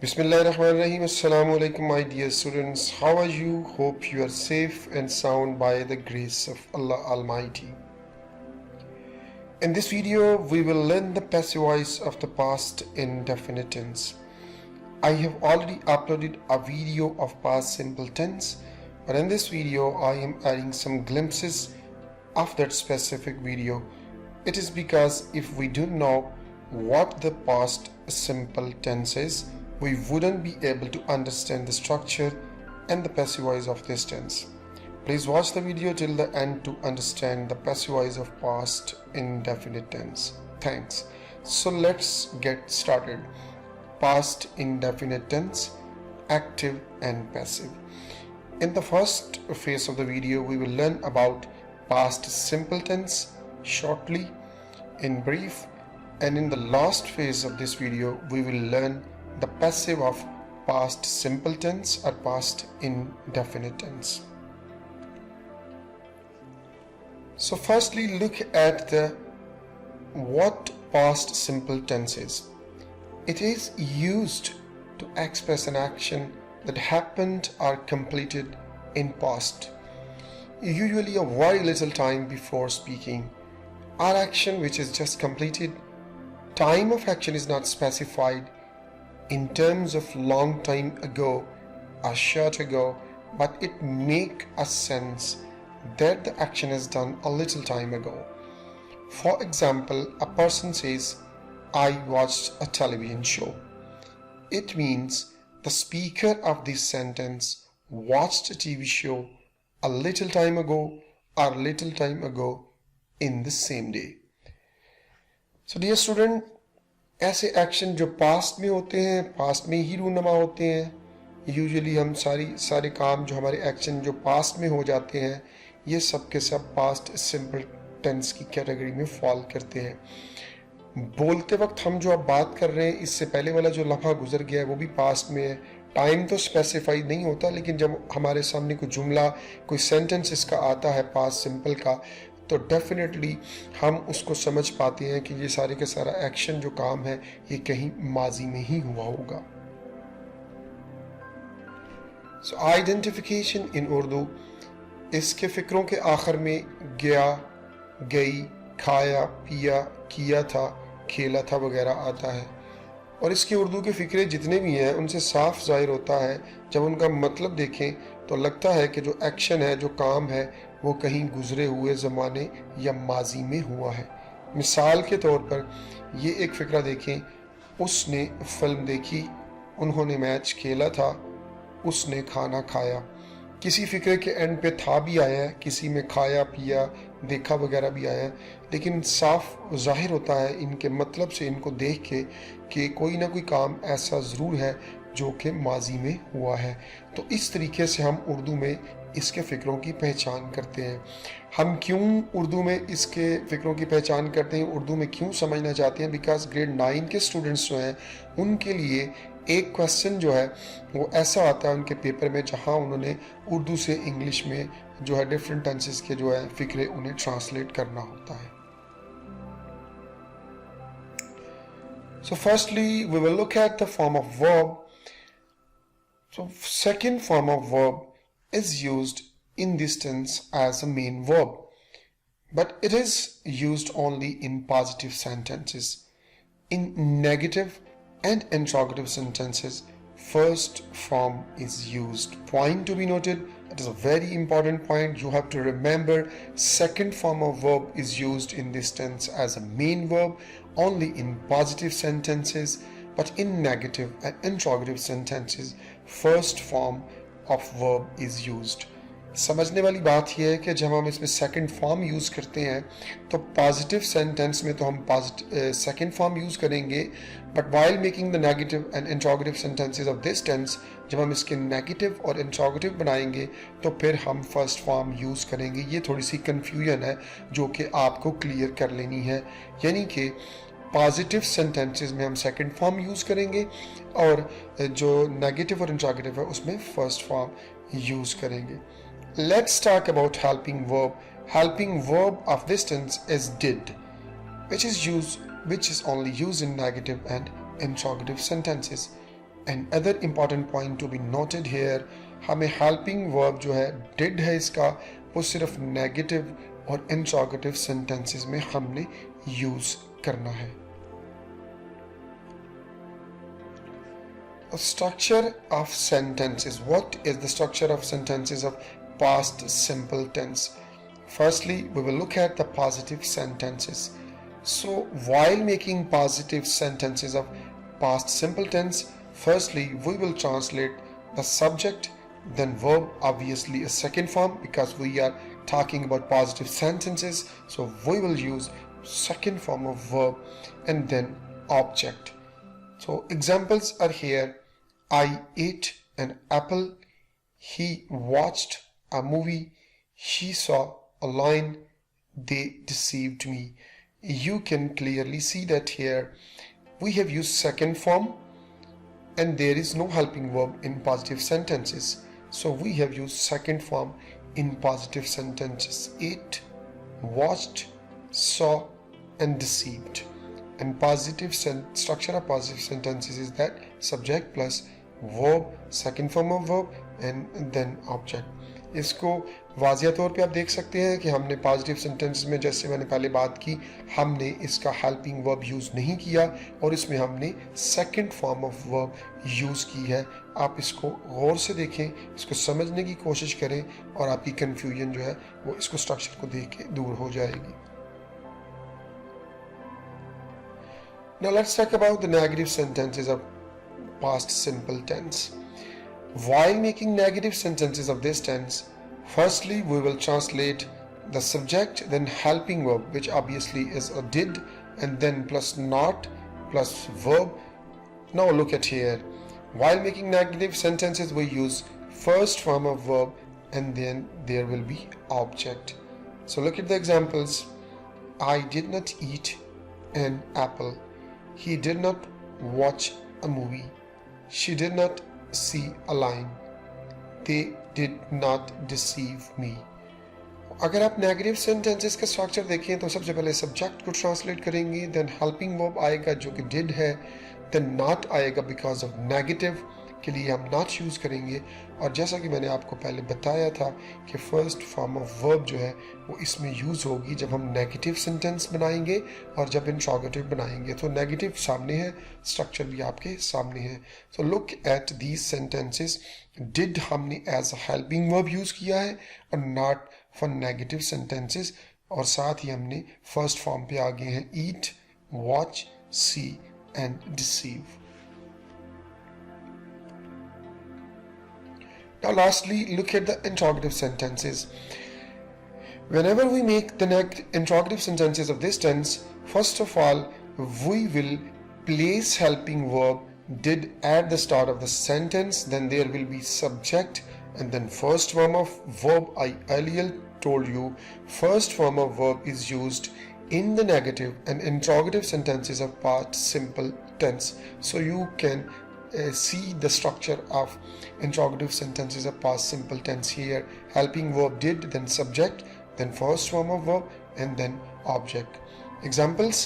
Bismillahirrahmanirrahim. Assalamu alaikum, my dear students. How are you? Hope you are safe and sound by the grace of Allah Almighty. In this video, we will learn the passive voice of the past indefinite tense. I have already uploaded a video of past simple tense, but in this video, I am adding some glimpses of that specific video. It is because if we don't know what the past simple tense is, we wouldn't be able to understand the structure and the passive voice of this tense. Please watch the video till the end to understand the passive voice of past indefinite tense. Thanks. So let's get started. Past indefinite tense, active and passive. In the first phase of the video, we will learn about past simple tense shortly, in brief, and in the last phase of this video, we will learn the passive of past simple tense or past indefinite tense. So firstly, look at what past simple tense is. It is used to express an action that happened or completed in past, usually a very little time before speaking, or action which is just completed. Time of action is not specified in terms of long time ago or short ago, but it make a sense that the action is done a little time ago. For example, a person says, I watched a television show. It means the speaker of this sentence watched a TV show a little time ago or little time ago in the same day. So dear student, ऐसे action जो past में होते हैं, past में ही रूनुमा होते हैं. Usually हम सारे काम जो हमारे एक्शन जो पास्ट में हो जाते हैं, ये सब के सब पास्ट सिंपल टेंस की कैटेगरी में फॉल करते हैं. बोलते वक्त हम जो अब बात कर रहे हैं, इससे पहले वाला जो लम्हा गुजर गया है वो भी पास्ट में है. टाइम तो स्पेसिफाइड नहीं होता, लेकिन जब हमारे सामने कोई जुमला, कोई सेंटेंस इसका आता है पास्ट सिंपल का, तो डेफिनेटली हम उसको समझ पाते हैं कि ये सारे के सारा एक्शन जो काम है ये कहीं माजी में ही हुआ होगा. सो आइडेंटिफिकेशन इन उर्दू, इसके फिक्रों के आखिर में गया, गई, खाया, पिया, किया था, खेला था वगैरह आता है. और इसके उर्दू के फ़िक्रे जितने भी हैं उनसे साफ ज़ाहिर होता है, जब उनका मतलब देखें तो लगता है कि जो एक्शन है, जो काम है, वो कहीं गुजरे हुए ज़माने या माजी में हुआ है. मिसाल के तौर पर ये एक फ़िक्रा देखें, उसने फिल्म देखी, उन्होंने मैच खेला था, उसने खाना खाया. किसी फ़िक्रे के एंड पे था भी आया है, किसी में खाया, पिया, देखा वगैरह भी आया है, लेकिन साफ ज़ाहिर होता है इनके मतलब से, इनको देख के, कि कोई ना कोई काम ऐसा ज़रूर है जो कि माजी में हुआ है. तो इस तरीके से हम उर्दू में इसके फ़िक्रों की पहचान करते हैं. हम क्यों उर्दू में इसके फ़िक्रों की पहचान करते हैं, उर्दू में क्यों समझना चाहते हैं? बिकॉज ग्रेड 9 के स्टूडेंट्स जो हैं उनके लिए एक क्वेश्चन जो है वो ऐसा आता है उनके पेपर में, जहां उन्होंने उर्दू से इंग्लिश में जो है डिफरेंट टेंसेस के जो है फ़िक्रे उन्हें ट्रांसलेट करना होता है. So firstly, we will look at the form of verb. So second form of verb is used in this tense as a main verb, but it is used only in positive sentences. In negative and interrogative sentences, first form is used. Point to be noted, that is a very important point. You have to remember, second form of verb is used in this tense as a main verb only in positive sentences, but in negative and interrogative sentences, first form of verb is used. समझने वाली बात यह है कि जब हम इसमें second form use करते हैं तो पॉजिटिव सेंटेंस में तो हम सेकंड फॉर्म यूज़ करेंगे, but while making the negative and interrogative sentences of this tense, जब हम इसके नेगेटिव और इंट्रोगेटिव बनाएंगे तो फिर हम फर्स्ट फॉर्म यूज़ करेंगे. ये थोड़ी सी कन्फ्यूजन है जो कि आपको क्लियर कर लेनी है. यानी कि पॉजिटिव सेंटेंसेस में हम सेकंड फॉर्म यूज़ करेंगे और जो नेगेटिव और इंट्रोगेटिव है उसमें फर्स्ट फॉर्म यूज़ करेंगे. Let's talk about helping verb. Helping verb of this tense is did, which is only used in negative and interrogative sentences. And other important point to be noted here, हमें helping verb जो है did है इसका, वो सिर्फ negative और interrogative sentences में हमने यूज करना है। Structure of sentences. What is the structure of sentences of past simple tense? Firstly, we will look at the positive sentences. So while making positive sentences of past simple tense, firstly we will translate the subject, then verb, obviously a second form because we are talking about positive sentences, so we will use second form of verb, and then object. So examples are here. I ate an apple, he watched a movie, she saw a lion, they deceived me. You can clearly see that here we have used second form and there is no helping verb in positive sentences. So we have used second form in positive sentences. Ate, watched, saw and deceived. And positive structure of positive sentences is that subject plus verb, second form of verb and then object. इसको वाजिया तौर पे आप देख सकते हैं कि हमने positive sentence में, जैसे मैंने पहले बात की, हमने इसका हेल्पिंग वर्ब यूज़ नहीं किया और इसमें हमने second form of verb use की है। आप इसको गौर से देखें, इसको समझने की कोशिश करें और आपकी कन्फ्यूजन जो है वो इसको स्ट्रक्चर को देख के दूर हो जाएगी। Now let's talk about the negative sentences of past simple tense. While making negative sentences of this tense, firstly we will translate the subject, then helping verb, which obviously is a did, and then plus not plus verb. Now look at here. While making negative sentences we use first form of verb and then there will be object. So look at the examples. I did not eat an apple. He did not watch a movie. She did not see a lion. They did not deceive me. अगर आप negative sentences का structure देखें तो सबसे पहले subject को translate करेंगे, then helping verb आएगा जो कि डिड है, देन नॉट आएगा बिकॉज ऑफ नेगेटिव के लिए हम नॉट यूज़ करेंगे। और जैसा कि मैंने आपको पहले बताया था कि फर्स्ट फॉर्म ऑफ वर्ब जो है वो इसमें यूज़ होगी जब हम नेगेटिव सेंटेंस बनाएंगे और जब इंट्रोगेटिव बनाएंगे। तो नेगेटिव सामने है, स्ट्रक्चर भी आपके सामने है। So look at these sentences. Did हमने as a helping verb use किया है और नॉट फॉर नेगेटिव सेंटेंसेस, और साथ ही हमने फर्स्ट फॉर्म पे आ गए हैं eat, watch, see and deceive. Now lastly, look at the interrogative sentences. Whenever we make the interrogative sentences of this tense, first of all, we will place helping verb did at the start of the sentence, then there will be subject and then first form of verb. I earlier told you first form of verb is used in the negative and interrogative sentences of past simple tense. So you can see the structure of interrogative sentences of past simple tense here. Helping verb did, then subject, then first form of verb and then object. Examples: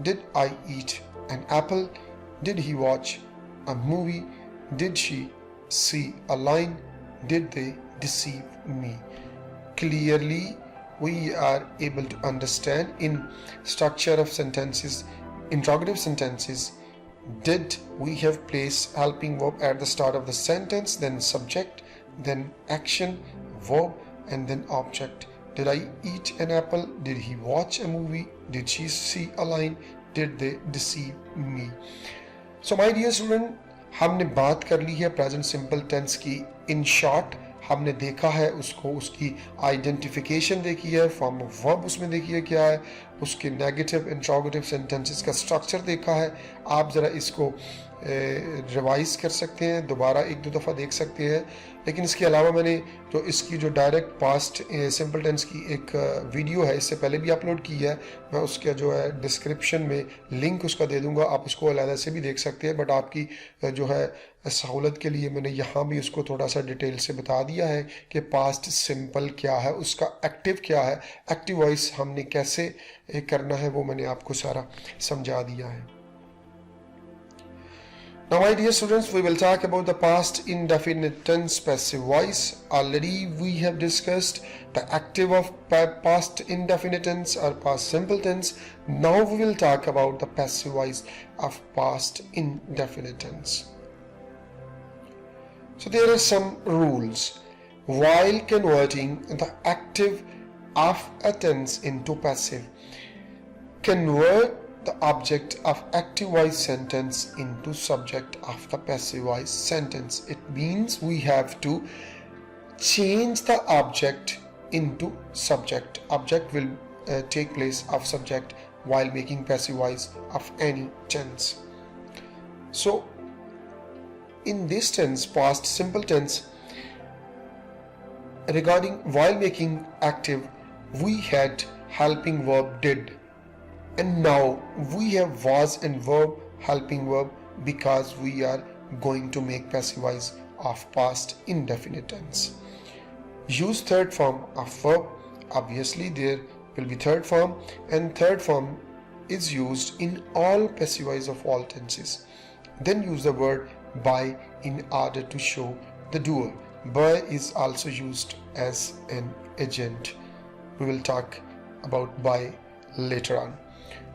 did I eat an apple? Did he watch a movie? Did she see a lion? Did they deceive me? Clearly we are able to understand in structure of sentences, interrogative sentences, did we have placed helping verb at the start of the sentence, then subject, then action, verb and then object. Did I eat an apple? Did he watch a movie? Did she see a lion? Did they deceive me? So my dear student, हमने बात कर ली है present simple tense की। In short हमने देखा है उसको, उसकी आइडेंटिफिकेशन देखी है, फॉर्म ऑफ वर्ब उसमें देखी है क्या है, उसके नेगेटिव इंट्रोगेटिव सेंटेंसेस का स्ट्रक्चर देखा है। आप ज़रा इसको रिवाइज कर सकते हैं, दोबारा एक दो दफ़ा देख सकते हैं। लेकिन इसके अलावा मैंने जो इसकी जो डायरेक्ट पास्ट सिंपल टेंस की एक वीडियो है, इससे पहले भी अपलोड की है, मैं उसका जो है डिस्क्रिप्शन में लिंक उसका दे दूंगा, आप उसको अलग से भी देख सकते हैं। बट आपकी जो है सहूलत के लिए मैंने यहाँ भी उसको थोड़ा सा डिटेल से बता दिया है कि पास्ट सिंपल क्या है, उसका एक्टिव क्या है, एक्टिव वॉइस हमने कैसे करना है, वो मैंने आपको सारा समझा दिया है। Now my dear students, we will talk about the past indefinite tense passive voice. Already we have discussed the active of past indefinite tense or past simple tense. Now we will talk about the passive voice of past indefinite tense. So there are some rules. While converting the active of a tense into passive, convert the object of active voice sentence into subject of the passive voice sentence. It means we have to change the object into subject. Object will take place of subject while making passive voice of any tense. So in this tense, past simple tense, regarding while making active, we had helping verb did, and now we have was and verb helping verb because we are going to make passive voice of past indefinite tense. Use third form of verb. Obviously there will be third form, and third form is used in all passive voice of all tenses. Then use the word by in order to show the doer. By is also used as an agent. We will talk about by later on.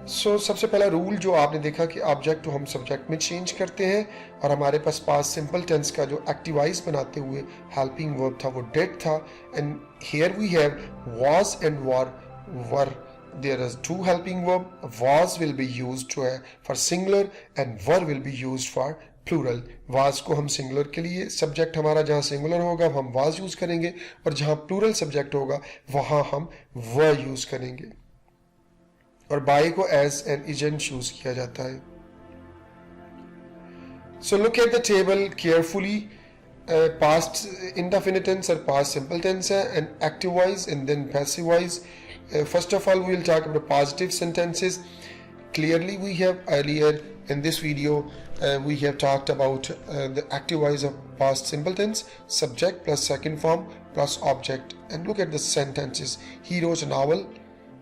So सबसे पहला rule जो आपने देखा कि object को हम subject में change करते हैं, और हमारे पास पास्ट सिंपल टेंस का जो एक्टिवाइज बनाते हुए हेल्पिंग वर्ब था वो डेड था, and here we have was and were. There is two helping verb. Was will be used for singular and were will be used for plural. Was को हम singular के लिए, subject हमारा जहाँ singular होगा हम was use करेंगे, और जहाँ plural subject होगा वहाँ हम were use करेंगे, और by को as an agent use किया जाता है. So look at the table carefully. Past indefinite tense or past simple tense and active voice and then passive voice. First of all, we will talk about positive sentences. Clearly we have earlier in this video we have talked about the active voice of past simple tense, subject plus second form plus object. And look at the sentences. He wrote a novel,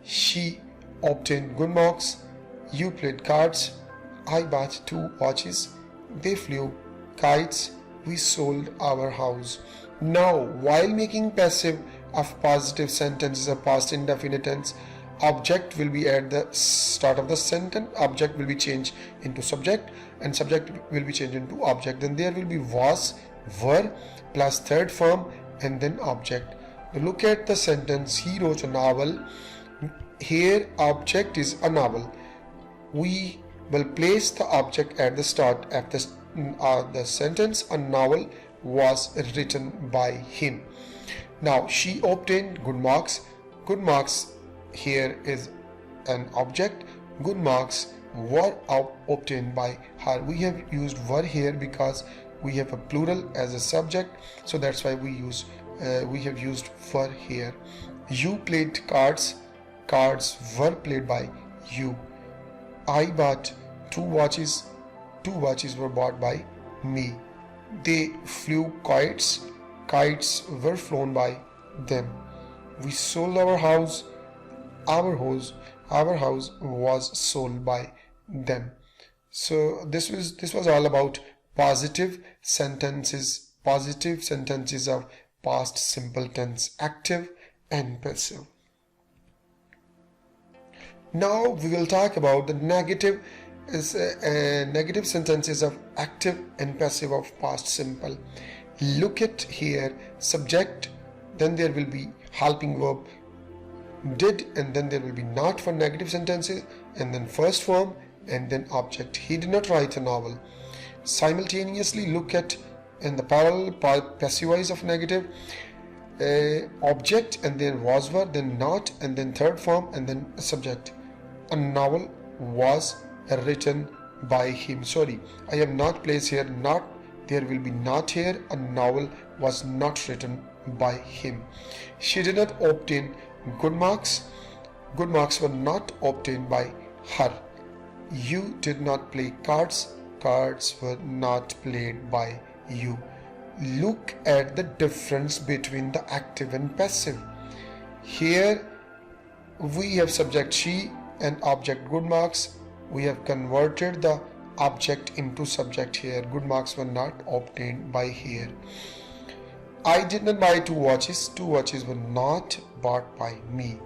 she obtained good marks, you played cards, I bought 2 watches, they flew kites, we sold our house. Now while making passive of positive sentences of past indefinite tense, object will be at the start of the sentence, object will be changed into subject, and subject will be changed into object. Then there will be was, were plus third form and then object. Now look at the sentence. He wrote a novel. Here object is a novel. We will place the object at the start of the sentence. A novel was written by him. Now she obtained good marks. Good marks here is an object. Good marks were obtained by her. We have used were here because we have a plural as a subject, so that's why we have used were here. You played cards. Cards were played by you. I bought 2 watches. 2 watches were bought by me. They flew kites. Kites were flown by them. We sold our house. Our house was sold by them. So this was all about positive sentences of past simple tense, active and passive. Now we will talk about the negative sentences of active and passive of past simple. Look at here, subject, then there will be helping verb did, and then there will be not for negative sentences, and then first form and then object. He did not write a novel. Simultaneously look at in the parallel passive voice of negative, object and then was, were, then not, and then third form and then subject. A novel was written by him. Sorry, I have not placed here not. There will be not here. A novel was not written by him. She did not obtain good marks. Good marks were not obtained by her. You did not play cards. Cards were not played by you. Look at the difference between the active and passive. Here we have subject she and object good marks. We have converted the object into subject here. Good marks were not obtained by here. I did not buy 2 watches. 2 watches were not bought by me.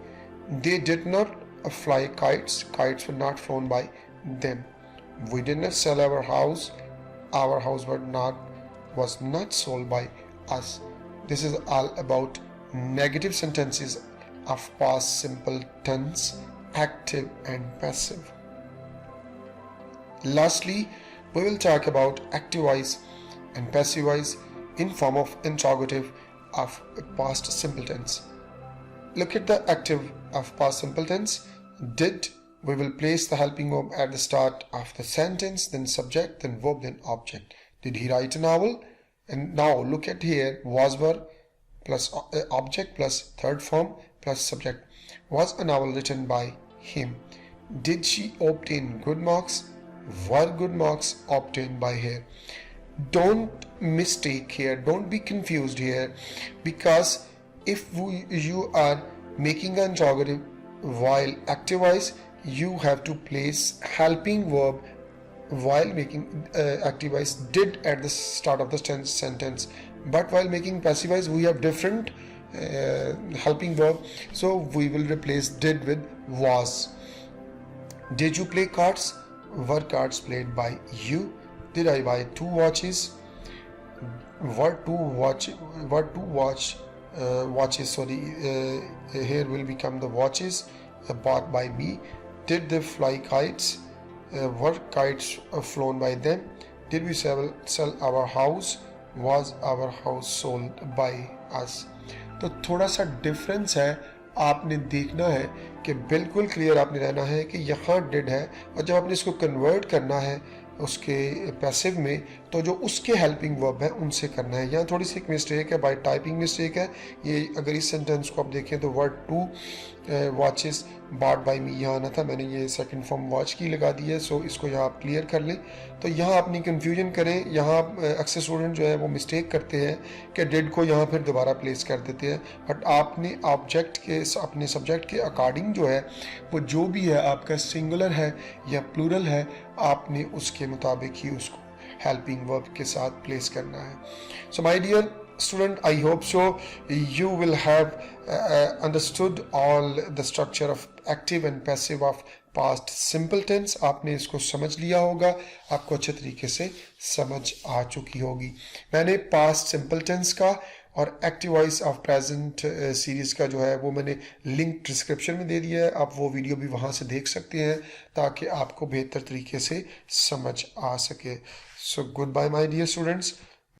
They did not fly kites. Kites were not flown by them. We did not sell our house. Our house was not sold by us. This is all about negative sentences of past simple tense, active and passive. Lastly, we will talk about active voice and passive voice in form of interrogative of past simple tense. Look at the active of past simple tense. Did, we will place the helping verb at the start of the sentence, then subject, then verb, then object. Did he write a novel? And now look at here, was were plus object plus third form plus subject. Was a novel written by him? Did she obtain good marks? Were good marks obtained by her? Don't mistake here, don't be confused here, because if you are making an interrogative while active voice, you have to place helping verb while making active voice did at the start of the sentence, but while making passive voice we have different helping verb, so we will replace did with was. Did you play cards? Were cards played by you? Did I buy 2 watches? Were two watches, here will become the watches bought by me. Did they fly kites? Were kites flown by them? Did we sell our house? Was our house sold by us? तो थोड़ा सा difference है, आपने देखना है कि बिल्कुल clear आपने रहना है कि यहाँ डिड है, और जब आपने इसको कन्वर्ट करना है उसके पैसिव में, तो जो उसके हेल्पिंग वर्ब है उनसे करना है. यहाँ थोड़ी सी एक मिस्टेक है, बाय टाइपिंग मिस्टेक है ये. अगर इस सेंटेंस को आप देखें तो वर्ड 2 वॉचेस बॉट बाय मी यहाँ आना था, मैंने ये सेकंड फॉर्म वॉच की लगा दी है. सो इसको यहाँ आप क्लियर कर लें. तो यहाँ अपनी कन्फ्यूजन करें. यहाँ अक्सर स्टूडेंट जो है वो मिस्टेक करते हैं कि डिड को यहाँ फिर दोबारा प्लेस कर देते हैं, बट आपने ऑब्जेक्ट के अपने सब्जेक्ट के अकॉर्डिंग जो है वो जो भी है आपका सिंगुलर है या प्लूरल है, आपने उसके मुताबिक ही उसको हेल्पिंग वर्ब के साथ प्लेस करना है. So my dear student, I hope so you will have understood all the structure of active and passive of past simple tense. आपने इसको समझ लिया होगा, आपको अच्छे तरीके से समझ आ चुकी होगी. मैंने past simple tense का और active voice of present series का जो है वो मैंने लिंक डिस्क्रिप्शन में दे दिया है. आप वो वीडियो भी वहाँ से देख सकते हैं ताकि आपको बेहतर तरीके से समझ आ सके. So goodbye my dear students.